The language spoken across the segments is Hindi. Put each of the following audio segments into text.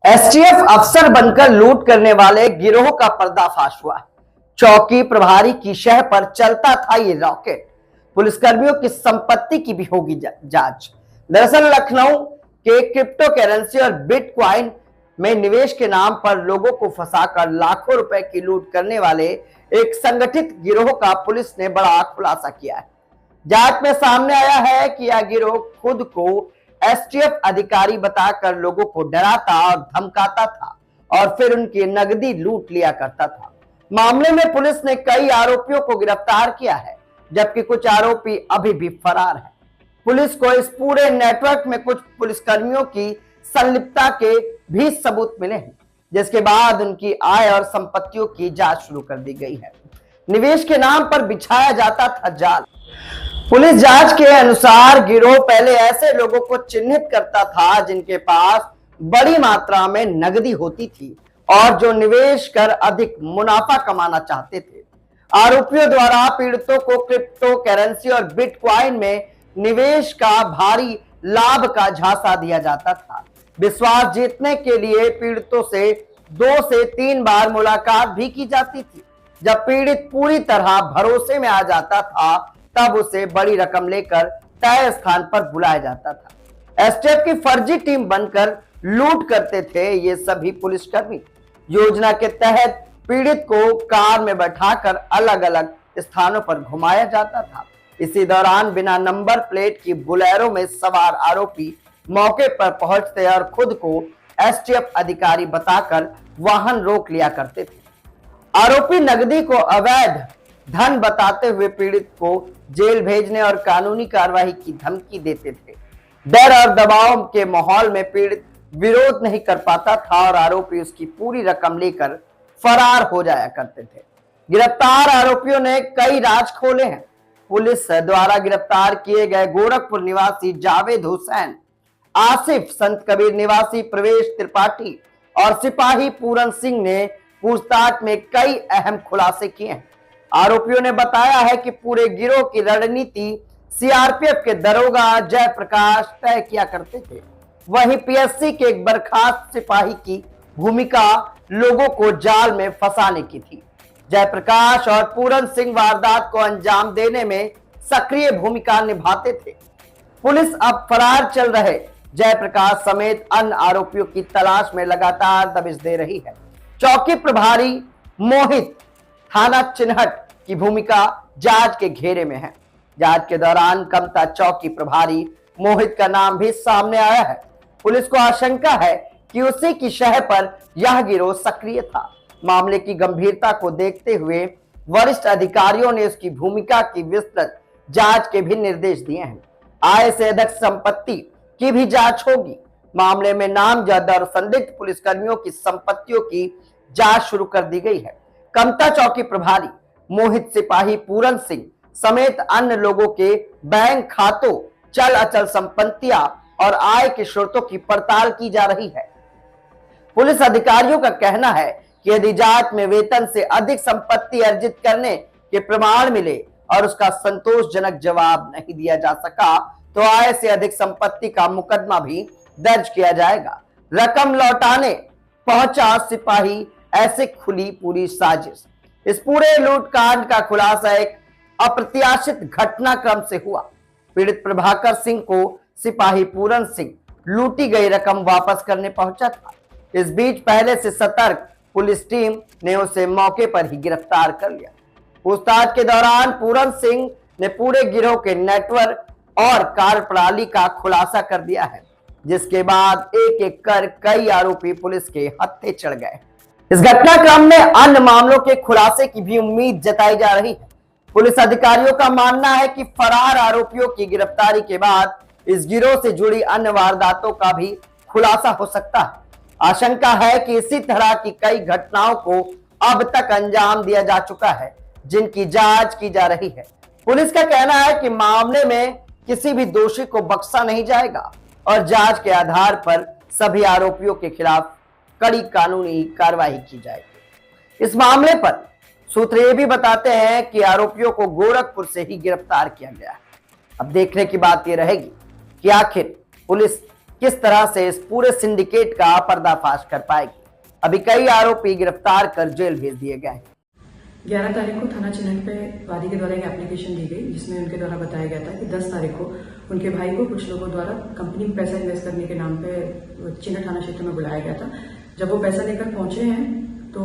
एसटीएफ अफसर बनकर लूट करने वाले गिरोह का पर्दाफाश हुआ। चौकी प्रभारी की शह पर चलता था ये रॉकेट। पुलिसकर्मियों की संपत्ति की भी होगी जांच। दरअसल लखनऊ के क्रिप्टो करेंसी और बिटकॉइन में निवेश के नाम पर लोगों को फंसाकर लाखों रुपए की लूट करने वाले एक संगठित गिरोह का पुलिस ने बड़ा खुलासा किया है। जांच में सामने आया है कि यह गिरोह खुद को एसटीएफ अधिकारी बताकर लोगों को डराता और धमकाता था और फिर उनकी नकदी लूट लिया करता था। मामले में पुलिस ने कई आरोपियों को गिरफ्तार किया है, जबकि कुछ आरोपी अभी भी फरार हैं। पुलिस को इस पूरे नेटवर्क में कुछ पुलिसकर्मियों की संलिप्तता के भी सबूत मिले हैं, जिसके बाद उनकी आय और संपत्तियों की जांच शुरू कर दी गई है। निवेश के नाम पर बिछाया जाता था जाल। पुलिस जांच के अनुसार गिरोह पहले ऐसे लोगों को चिन्हित करता था जिनके पास बड़ी मात्रा में नकदी होती थी और जो निवेश कर अधिक मुनाफा कमाना चाहते थे। आरोपियों द्वारा पीड़ितों को क्रिप्टो करेंसी और बिटकॉइन में निवेश का भारी लाभ का झांसा दिया जाता था। विश्वास जीतने के लिए पीड़ितों से 2 से 3 बार मुलाकात भी की जाती थी। जब पीड़ित पूरी तरह भरोसे में आ जाता था तब उसे बड़ी रकम लेकर तय स्थान पर बुलाया जाता था। एसटीएफ की फर्जी टीम बनकर लूट करते थे ये सभी पुलिसकर्मी। योजना के तहत पीड़ित को कार में बैठाकर अलग अलग स्थानों पर घुमाया जाता था। इसी दौरान बिना नंबर प्लेट की बुलेरो में सवार आरोपी मौके पर पहुंचते और खुद को एसटीएफ अधिकारी बताकर वाहन रोक लिया करते थे। आरोपी नकदी को अवैध धन बताते हुए पीड़ित को जेल भेजने और कानूनी कार्रवाई की धमकी देते थे। डर और दबाव के माहौल में पीड़ित विरोध नहीं कर पाता था और आरोपी उसकी पूरी रकम लेकर फरार हो जाया करते थे। गिरफ्तार आरोपियों ने कई राज खोले हैं। पुलिस द्वारा गिरफ्तार किए गए गोरखपुर निवासी जावेद हुसैन, आसिफ संत कबीर निवासी प्रवेश त्रिपाठी और सिपाही पूरन सिंह ने पूछताछ में कई अहम खुलासे किए हैं। आरोपियों ने बताया है कि पूरे गिरोह की रणनीति सीआरपीएफ के दरोगा जयप्रकाश तय किया करते थे। वहीं पीएससी के एक बर्खास्त सिपाही की भूमिका लोगों को जाल में फंसाने की थी। जयप्रकाश और पूरन सिंह वारदात को अंजाम देने में सक्रिय भूमिका निभाते थे। पुलिस अब फरार चल रहे जयप्रकाश समेत अन्य आरोपियों की तलाश में लगातार दबिश दे रही है। चौकी प्रभारी मोहित थाना चिन्हट की भूमिका जांच के घेरे में है। जांच के दौरान कमता चौकी प्रभारी मोहित का नाम भी सामने आया है। पुलिस को आशंका है कि उसी की शह पर यह गिरोह सक्रिय था। मामले की गंभीरता को देखते हुए वरिष्ठ अधिकारियों ने उसकी भूमिका की विस्तृत जांच के भी निर्देश दिए हैं। आय से अधिक संपत्ति की भी जांच होगी। मामले में नामजद और संदिग्ध पुलिसकर्मियों की संपत्तियों की जांच शुरू कर दी गई है। कमता चौकी प्रभारी मोहित, सिपाही पूरन सिंह समेत अन्य लोगों के बैंक खातों, चल अचल संपत्तियां और आय के स्रोतों की पड़ताल की जा रही है। पुलिस अधिकारियों का कहना है कि यदि जांच में वेतन से अधिक संपत्ति अर्जित करने के प्रमाण मिले और उसका संतोषजनक जवाब नहीं दिया जा सका तो आय से अधिक संपत्ति का मुकदमा भी दर्ज किया जाएगा। रकम लौटाने पहुंचा सिपाही, ऐसे खुली पूरी साजिश। इस पूरे लूटकांड का खुलासा एक अप्रत्याशित घटनाक्रम से हुआ। पीड़ित प्रभाकर सिंह को सिपाही पूरन सिंह लूटी गई रकम वापस करने पहुंचा था। इस बीच पहले से सतर्क पुलिस टीम ने उसे मौके पर ही गिरफ्तार कर लिया। पूछताछ के दौरान पूरन सिंह ने पूरे गिरोह के नेटवर्क और कार्यप्रणाली का खुलासा कर दिया है, जिसके बाद एक एक कर कई आरोपी पुलिस के हत्थे चढ़ गए। इस घटनाक्रम में अन्य मामलों के खुलासे की भी उम्मीद जताई जा रही है। पुलिस अधिकारियों का मानना है कि फरार आरोपियों की गिरफ्तारी के बाद इस गिरोह से जुड़ी अन्य वारदातों का भी खुलासा हो सकता है। आशंका है कि इसी तरह की कई घटनाओं को अब तक अंजाम दिया जा चुका है, जिनकी जांच की जा रही है। पुलिस का कहना है कि मामले में किसी भी दोषी को बख्शा नहीं जाएगा और जांच के आधार पर सभी आरोपियों के खिलाफ कड़ी कानूनी कार्रवाई की जाएगी। इस मामले पर सूत्र ये भी बताते हैं कि आरोपियों को गोरखपुर से ही गिरफ्तार किया गया है। अब देखने की बात यह रहेगी कि आखिर पुलिस किस तरह से इस पूरे सिंडिकेट का पर्दाफाश कर पाएगी। अभी कई आरोपी गिरफ्तार कर जेल भेज दिए गए। 11 तारीख को थाना चिन्हट पे वादी के द्वारा एक एप्लीकेशन दी गई, जिसमें उनके द्वारा बताया गया था कि 10 तारीख को उनके भाई को कुछ लोगों द्वारा कंपनी में पैसा इन्वेस्ट करने के नाम पे चिन्हट थाना क्षेत्र में बुलाया गया था। जब वो पैसा लेकर पहुंचे हैं तो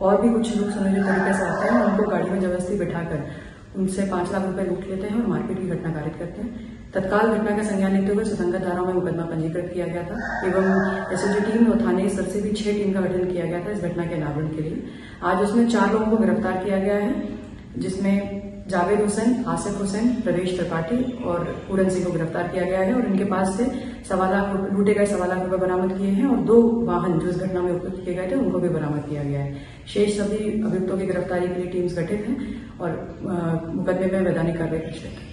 और भी कुछ लोग सुनियोजित तरीके से आते हैं, उनको गाड़ी में जबरदस्ती बिठाकर उनसे 5 लाख रुपए लूट लेते हैं और मारपीट की घटना कारित करते हैं। तत्काल घटना का संज्ञान लेते हुए सुसंगत धाराओं में मुकदमा पंजीकृत किया गया था एवं एसओजी टीम और थाने स्तर से भी 6 टीम का गठन किया गया था इस घटना के अनावरण के लिए। आज उसमें 4 लोगों को गिरफ्तार किया गया है, जिसमें जावेद हुसैन, आसिफ हुसैन, प्रवेश त्रिपाठी और पूरन सिंह को गिरफ्तार किया गया है और इनके पास से लूटे गए 1.25 लाख रुपए बरामद किए हैं और 2 वाहन जो इस घटना में उपयोग किए गए थे उनको भी बरामद किया गया है। शेष सभी अभियुक्तों की गिरफ्तारी के लिए टीम्स गठित हैं और मुकदमे में वैधानिक कार्रवाई की है।